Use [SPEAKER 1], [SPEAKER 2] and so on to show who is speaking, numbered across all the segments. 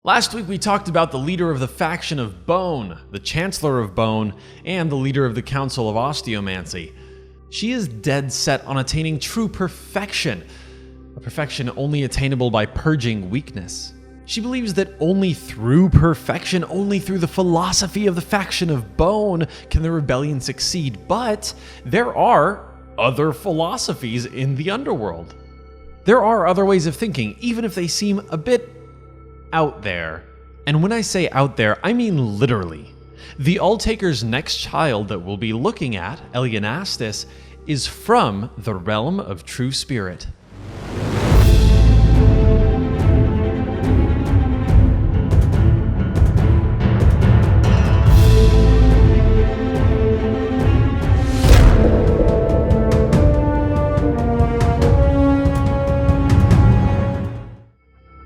[SPEAKER 1] Last week we talked about the leader of the faction of Bone, the Chancellor of Bone, and the leader of the Council of Osteomancy. She is dead set on attaining true perfection, a perfection only attainable by purging weakness. She believes that only through perfection, only through the philosophy of the faction of Bone can the rebellion succeed, but there are other philosophies in the underworld. There are other ways of thinking, even if they seem a bit out there. And when I say out there, I mean literally. The Alltaker's next child that we'll be looking at, Ellianastis, is from the realm of true spirit.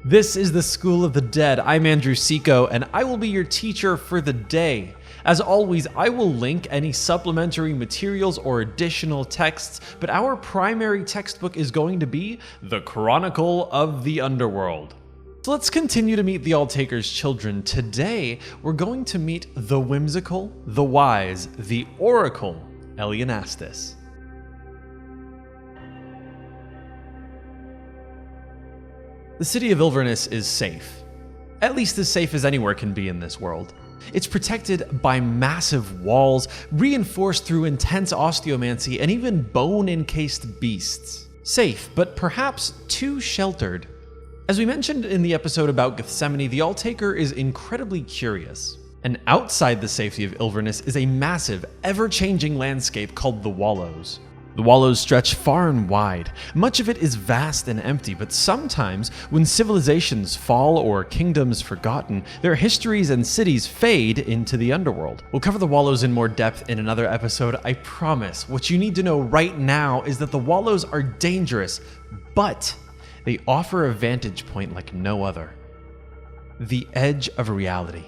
[SPEAKER 1] This is the School of the Dead. I'm Andrew Seco, and I will be your teacher for the day. As always, I will link any supplementary materials or additional texts, but our primary textbook is going to be The Chronicle of the Underworld. So let's continue to meet the Alltaker's children. Today, we're going to meet the whimsical, the wise, the Oracle Ellianastis. The city of Inverness is safe. At least as safe as anywhere can be in this world. It's protected by massive walls, reinforced through intense osteomancy and even bone-encased beasts. Safe, but perhaps too sheltered. As we mentioned in the episode about Gethsemane, the Alltaker is incredibly curious. And outside the safety of Inverness is a massive, ever-changing landscape called the Wallows. The Wallows stretch far and wide. Much of it is vast and empty, but sometimes, when civilizations fall or kingdoms forgotten, their histories and cities fade into the underworld. We'll cover the Wallows in more depth in another episode, I promise. What you need to know right now is that the Wallows are dangerous, but they offer a vantage point like no other. The edge of reality.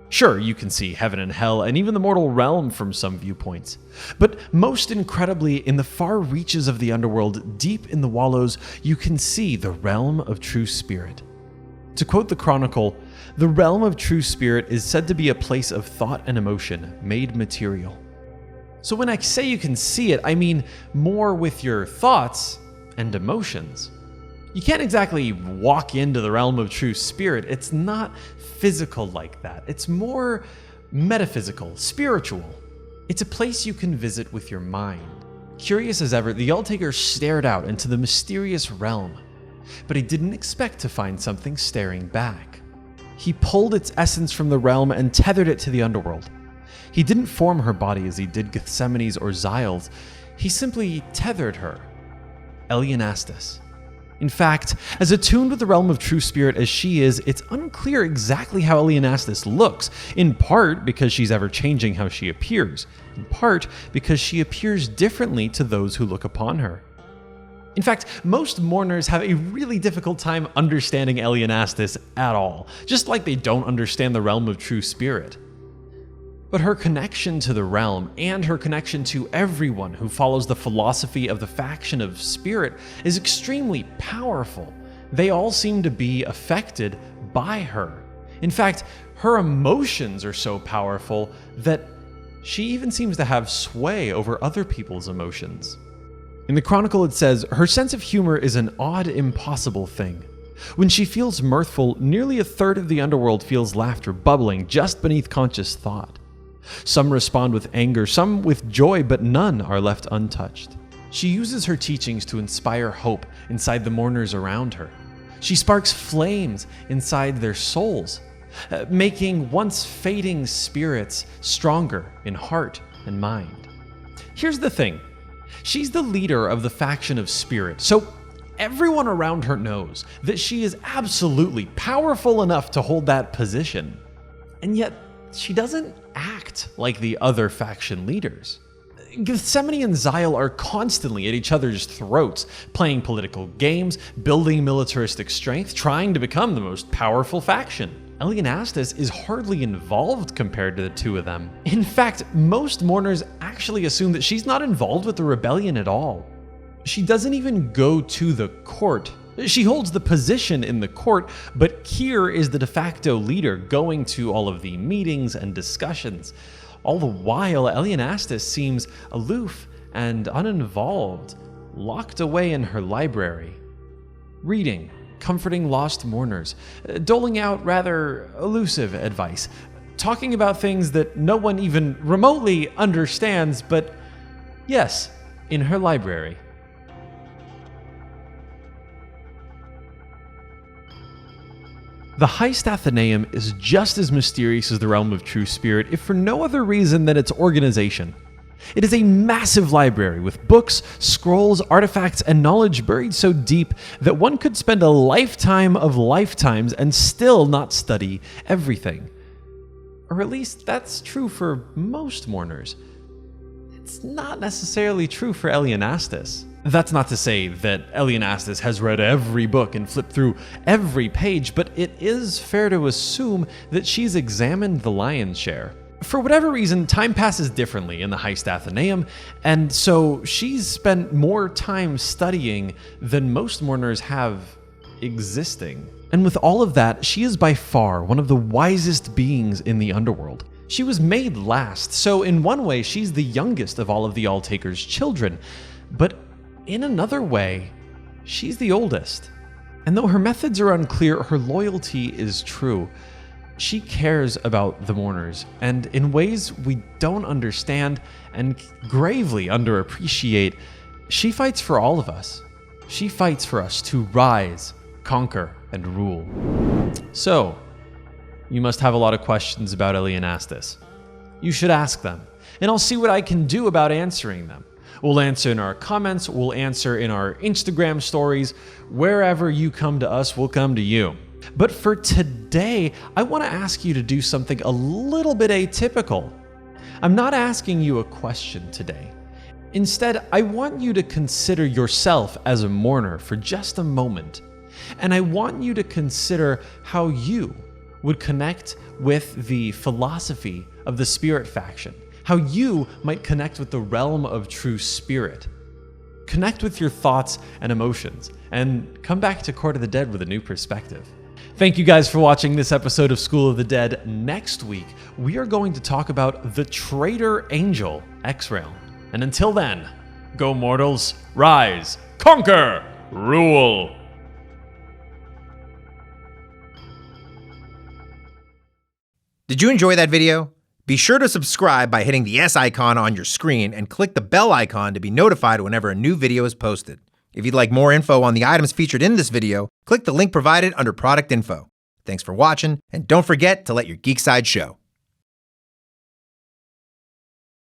[SPEAKER 1] Sure, you can see heaven and hell and even the mortal realm from some viewpoints. But most incredibly, in the far reaches of the underworld, deep in the Wallows, you can see the realm of true spirit. To quote the Chronicle, the realm of true spirit is said to be a place of thought and emotion, made material. So when I say you can see it, I mean more with your thoughts and emotions. You can't exactly walk into the realm of true spirit. It's not physical like that. It's more metaphysical, spiritual. It's a place you can visit with your mind. Curious as ever, the Alltaker stared out into the mysterious realm, but he didn't expect to find something staring back. He pulled its essence from the realm and tethered it to the underworld. He didn't form her body as he did Gethsemane's or Xyl's. He simply tethered her. Ellianastis. In fact, as attuned with the realm of true spirit as she is, it's unclear exactly how Ellianastis looks, in part because she's ever-changing how she appears, in part because she appears differently to those who look upon her. In fact, most mourners have a really difficult time understanding Ellianastis at all, just like they don't understand the realm of true spirit. But her connection to the realm and her connection to everyone who follows the philosophy of the faction of spirit is extremely powerful. They all seem to be affected by her. In fact, her emotions are so powerful that she even seems to have sway over other people's emotions. In the Chronicle it says, her sense of humor is an odd, impossible thing. When she feels mirthful, nearly a third of the underworld feels laughter bubbling just beneath conscious thought. Some respond with anger, some with joy, but none are left untouched. She uses her teachings to inspire hope inside the mourners around her. She sparks flames inside their souls, making once fading spirits stronger in heart and mind. Here's the thing. She's the leader of the faction of spirit, so everyone around her knows that she is absolutely powerful enough to hold that position. And yet, she doesn't act like the other faction leaders. Gethsemane and Xyl are constantly at each other's throats, playing political games, building militaristic strength, trying to become the most powerful faction. Ellianastis is hardly involved compared to the two of them. In fact, most mourners actually assume that she's not involved with the rebellion at all. She doesn't even go to the court. She holds the position in the court, but Kier is the de facto leader, going to all of the meetings and discussions. All the while, Ellianastis seems aloof and uninvolved, locked away in her library, reading, comforting lost mourners, doling out rather elusive advice, talking about things that no one even remotely understands, but yes, in her library. The Heist Athenaeum is just as mysterious as the Realm of True Spirit, if for no other reason than its organization. It is a massive library with books, scrolls, artifacts, and knowledge buried so deep that one could spend a lifetime of lifetimes and still not study everything. Or at least that's true for most mourners. It's not necessarily true for Ellianastis. That's not to say that Ellianastis has read every book and flipped through every page, but it is fair to assume that she's examined the lion's share. For whatever reason, time passes differently in the Heist Athenaeum, and so she's spent more time studying than most mourners have existing. And with all of that, she is by far one of the wisest beings in the underworld. She was made last, so in one way, she's the youngest of all of the Alltaker's children, but in another way, she's the oldest. And though her methods are unclear, her loyalty is true. She cares about the mourners, and in ways we don't understand and gravely underappreciate, she fights for all of us. She fights for us to rise, conquer, and rule. So, you must have a lot of questions about Ellianastis. You should ask them, and I'll see what I can do about answering them. We'll answer in our comments, we'll answer in our Instagram stories. Wherever you come to us, we'll come to you. But for today, I want to ask you to do something a little bit atypical. I'm not asking you a question today. Instead, I want you to consider yourself as a mourner for just a moment. And I want you to consider how you would connect with the philosophy of the Spirit faction. How you might connect with the realm of true spirit. Connect with your thoughts and emotions, and come back to Court of the Dead with a new perspective. Thank you guys for watching this episode of School of the Dead. Next week, we are going to talk about the traitor angel, X-Realm. And until then, go mortals, rise, conquer, rule!
[SPEAKER 2] Did you enjoy that video? Be sure to subscribe by hitting the S icon on your screen and click the bell icon to be notified whenever a new video is posted. If you'd like more info on the items featured in this video, click the link provided under product info. Thanks for watching, and don't forget to let your geek side show.